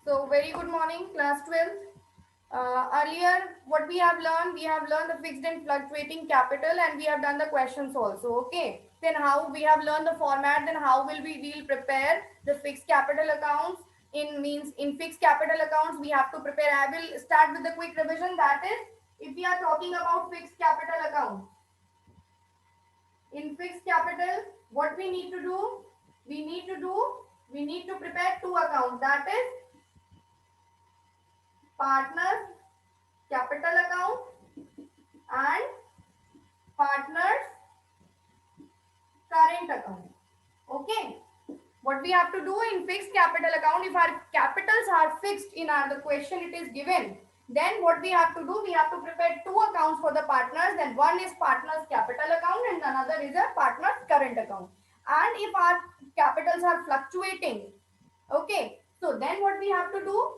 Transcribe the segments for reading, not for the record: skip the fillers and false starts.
So very good morning, class 12th. Earlier, what we have learned the fixed and fluctuating capital, and we have done the questions also. Okay. Then how we have learned the format. Then how will we'll prepare the fixed capital accounts. In fixed capital accounts, we have to prepare. I will start with the quick revision. That is, if we are talking about fixed capital account, in fixed capital, what we need to do, we need to do, we need to prepare two accounts. That is partners capital account and partners current account. Okay. What we have to do in fixed capital account, if our capitals are fixed in our the question it is given, then what we have to do, we have to prepare two accounts for the partners. Then one is partners capital account and another is a partners current account. And if our capitals are fluctuating, okay, so then what we have to do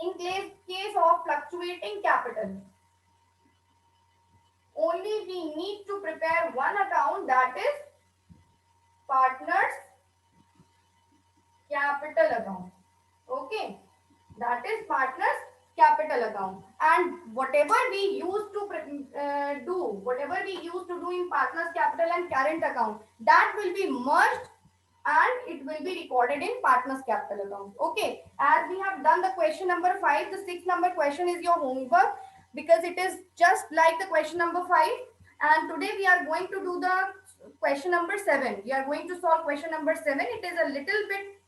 in case of fluctuating capital, only we need to prepare one account, that is partners capital account. Okay, that is partners capital account. And whatever we used to do in partners capital and current account, that will be merged and it will be recorded in partners capital account. Okay, as we have done the question number 5, the 6th number question is your homework, because it is just like the question number 5. And today we are going to do the question number 7. We are going to solve question number 7. It is a little bit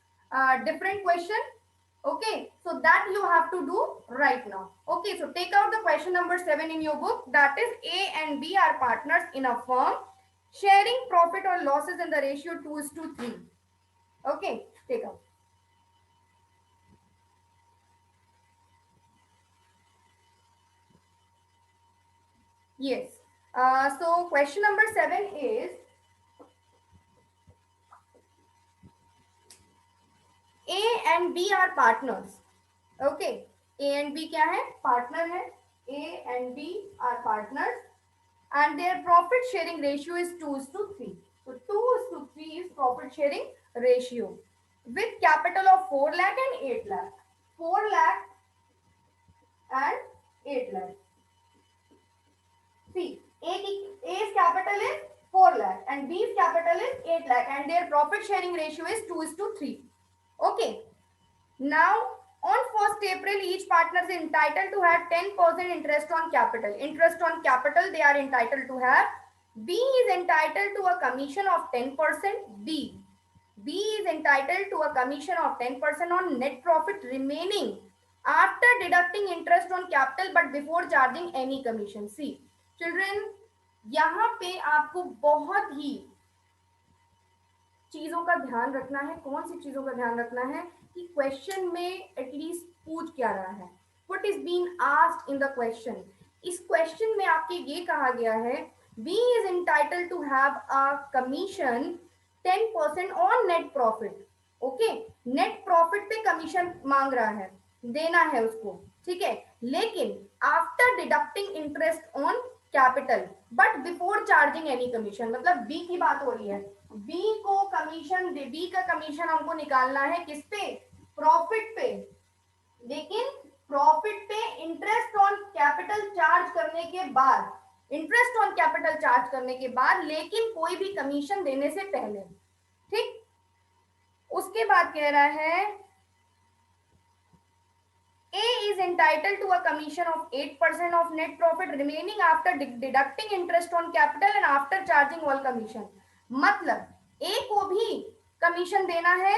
different question. Okay, so that you have to do right now. Okay, so take out the question number 7 in your book. That is, A and B are partners in a firm sharing profit or losses in the ratio 2:3. Okay, take out. Yes. So question number 7 is, A and B are partners. Okay, A and B क्या है? Partner है. A and B are partners and their profit sharing ratio is 2:3. So 2:3 is profit sharing ratio with capital of 4 lakh and 8 lakh. 4 lakh and 8 lakh. See, A's capital is 4 lakh and B's capital is 8 lakh and their profit sharing ratio is 2:3. Okay. Now, on 1st April, each partner is entitled to have 10% interest on capital. Interest on capital they are entitled to have. B is entitled to a commission of 10%. B is entitled to a commission of 10% on net profit remaining after deducting interest on capital but before charging any commission. See, children, यहाँ पे आपको बहुत ही चीजों का ध्यान रखना है. कौन सी चीजों का ध्यान रखना है कि क्वेश्चन में एटलीस्ट पूछ क्या रहा है, what is being asked in the question. इस क्वेश्चन में आपके ये कहा गया है, B is entitled to have a commission 10% on net profit. Okay, net profit पे कमीशन मांग रहा है, देना है उसको, ठीक है, लेकिन after deducting interest on capital but before charging any commission. मतलब बी की बात हो रही है, बी को कमीशन, बी का कमीशन हमको निकालना है किस पे? प्रॉफिट पे. लेकिन प्रॉफिट पे इंटरेस्ट ऑन कैपिटल चार्ज करने के बाद, इंटरेस्ट ऑन कैपिटल चार्ज करने के बाद, लेकिन कोई भी कमीशन देने से पहले. ठीक, उसके बाद कह रहा है A is entitled to a commission of 8% of net profit remaining after deducting interest on capital and after charging all commission. मतलब A को भी कमीशन देना है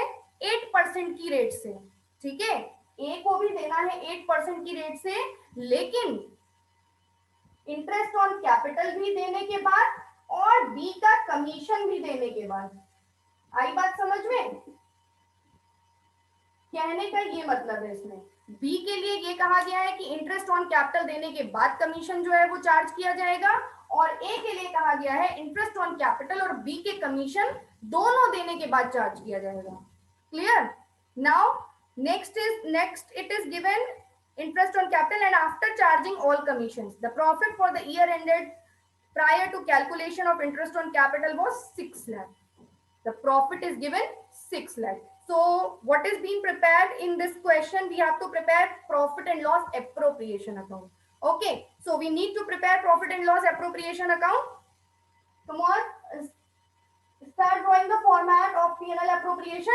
8% की रेट से. ठीक है, A को भी देना है 8% की रेट से, लेकिन इंटरेस्ट ऑन कैपिटल भी देने के बाद और B का कमीशन भी देने के बाद. आई बात समझ में? कहने का ये मतलब है, इसमें बी के लिए ये कहा गया है कि इंटरेस्ट ऑन कैपिटल देने के बाद कमीशन जो है वो चार्ज किया जाएगा, और ए के लिए कहा गया है इंटरेस्ट ऑन कैपिटल और बी के कमीशन दोनों देने के बाद चार्ज किया जाएगा. Clear? Now next it is given interest on capital and after charging all commissions. The profit for the year ended prior to calculation of interest on capital was 6 lakh. The profit is given 6 lakh. So what is being prepared in this question? We have to prepare profit and loss appropriation account. Okay, so we need to prepare profit and loss appropriation account. Come on, start drawing the format of P&L appropriation.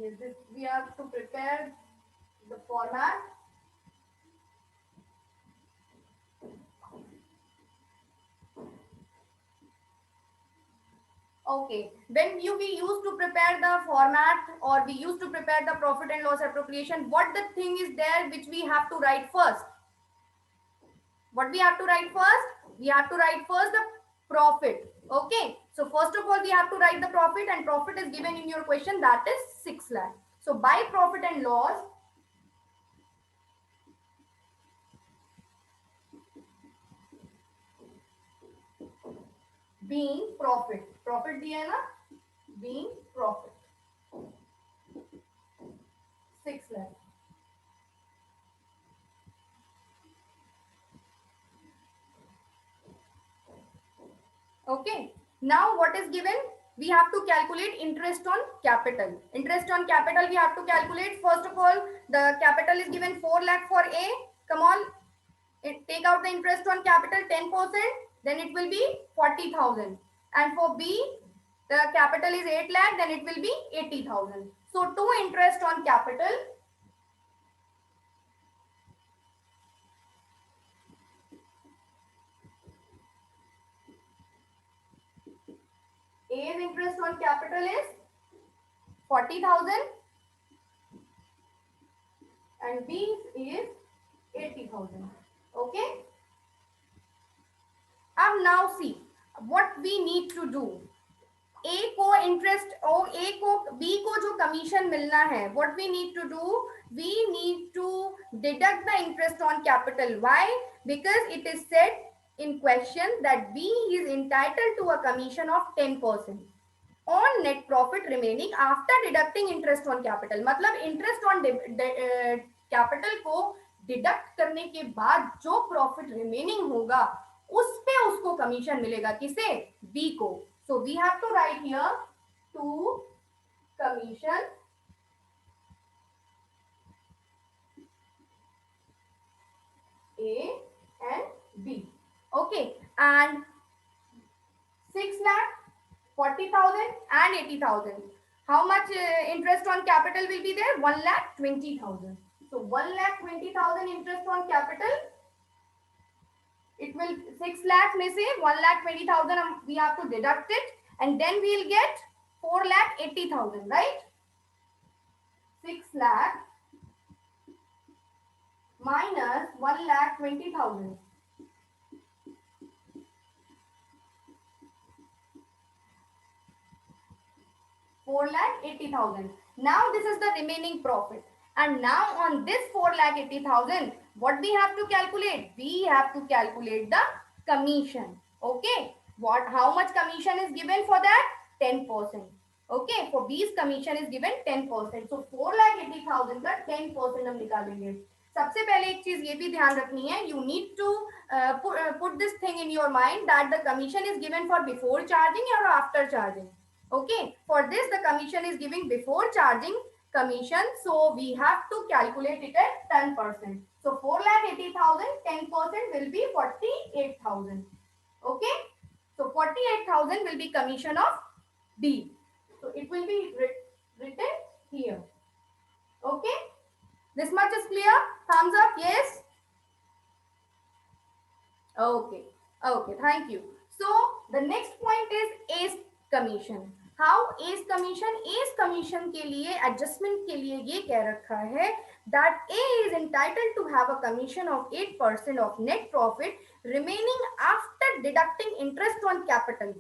Yes, this, we have to prepare the format. Okay, when we used to prepare the format, or we used to prepare the profit and loss appropriation, what the thing is there which we have to write first? What we have to write first? We have to write first the profit. Okay, so first of all we have to write the profit, and profit is given in your question, that is 6 lakh. So by profit and loss, being profit, profit दिया है ना, being profit 6 lakh. Okay, now what is given? We have to calculate interest on capital. Interest on capital we have to calculate. First of all, the capital is given 4 lakh for A. Come on, take out the interest on capital 10%, then it will be 40,000. And for B, the capital is 8 lakh, then it will be 80,000. So to interest on capital, A's interest on capital is 40,000 and B's is 80,000. Okay. Now see what we need to do. A को interest और A को B को जो commission मिलना है, what we need to do, we need to deduct the interest on capital. Why? Because it is said in question that B is entitled to a commission of 10% on net profit remaining after deducting interest on capital. मतलब interest on capital को deduct करने के बाद जो profit remaining होगा उस पे उसको कमीशन मिलेगा. किसे? बी को. So we have to write here to commission A and B. Okay, and 6 lakh, 40,000 and 80,000. How much interest on capital will be there? 1 lakh 20,000. So 1 lakh 20,000 interest on capital. It will 6 lakh में से 1 lakh 20,000 we have to deduct it, and then we will get 4 lakh 80,000, right? 6 lakh minus 1 lakh 20,000. 4 lakh 80,000. Now this is the remaining profit. And now on this 4 lakh 80,000, what we have to calculate? We have to calculate the commission. Okay. How much commission is given for that? 10%. Okay. For B's commission is given 10%. So 4 lakh 80,000 का 10% हम निकालेंगे. सबसे पहले एक चीज ये भी ध्यान रखनी है. You need to put this thing in your mind that the commission is given for before charging or after charging. Okay, for this the commission is giving before charging commission, so we have to calculate it at 10%. So 4 lakh 80,000, 10% will be 48,000. Okay, so 48,000 will be commission of B. So it will be written here. Okay, this much is clear? Thumbs up, yes? Okay, okay, thank you. So the next point is A's commission. How A's commission? A's commission के लिए adjustment के लिए ये कह रखा है that A is entitled to have a commission of 8% of net profit remaining after deducting interest on capital.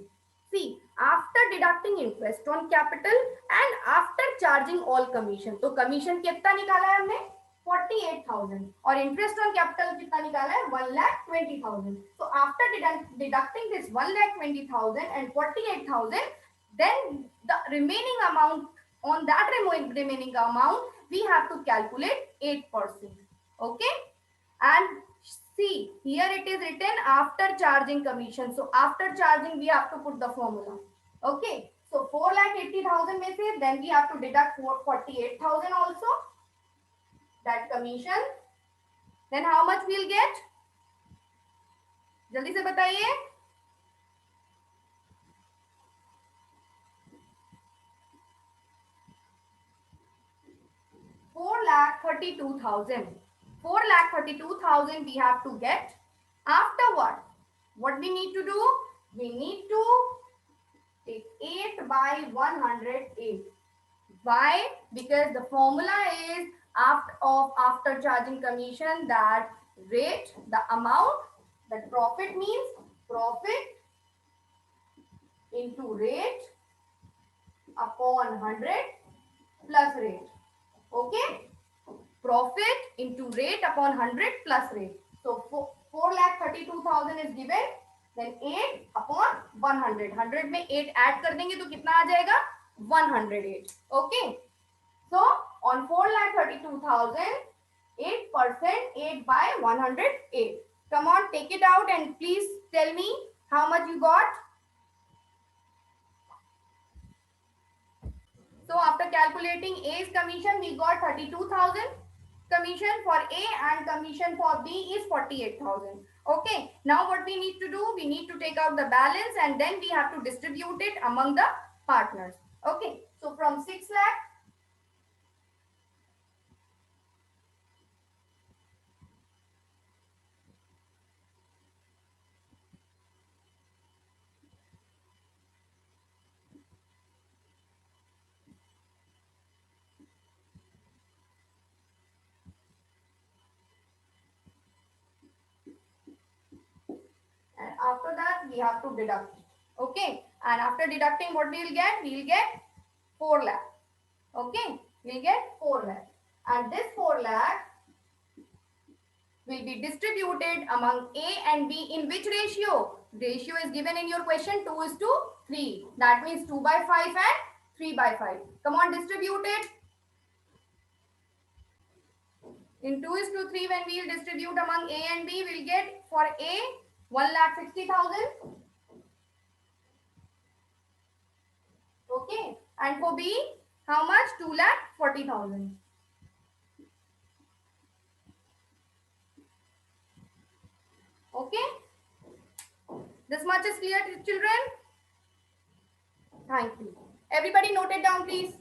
See, after deducting interest on capital and after charging all commission. तो commission कितना निकाला है हमने? 48,000 और interest on capital कितना निकाला है? 1,20,000. So after deducting this 1,20,000 and 48,000, then the remaining amount, on that remaining amount we have to calculate 8%. Okay, and see here it is written after charging commission. So after charging we have to put the formula. Okay, so 4,80,000 में से then we have to deduct 48,000 also, that commission. Then how much we'll get? जल्दी से बताइए. 4,32,000. 4,32,000 we have to get. After what we need to do? We need to take 8 by 108. Why? Because the formula is after charging commission, that rate, the amount, that profit means profit into rate upon 100 plus rate. Okay? Profit into rate upon 100 plus rate. So 4,32,000 is given. Then 8 upon 100. 100 में 8 add कर देंगे तो कितना आ जाएगा? 108. Okay. So on 4,32,000, 8%, 8 by 108. Come on, take it out and please tell me how much you got. So after calculating A's commission, we got 32,000. Commission for A and commission for B is 48,000. Okay. Now what we need to do? We need to take out the balance and then we have to distribute it among the partners. Okay. So from 6 lakh, and after that we have to deduct. Okay. And after deducting, what we will get? We will get 4 lakh. Okay. We will get 4 lakh. And this 4 lakh will be distributed among A and B in which ratio? Ratio is given in your question, 2 is to 3. That means 2 by 5 and 3 by 5. Come on, distribute it. In 2 is to 3, when we will distribute among A and B, we will get for A 1,60,000. Okay. And for B, how much? 2,40,000. Okay. This much is clear, children? Thank you. Everybody note it down, please.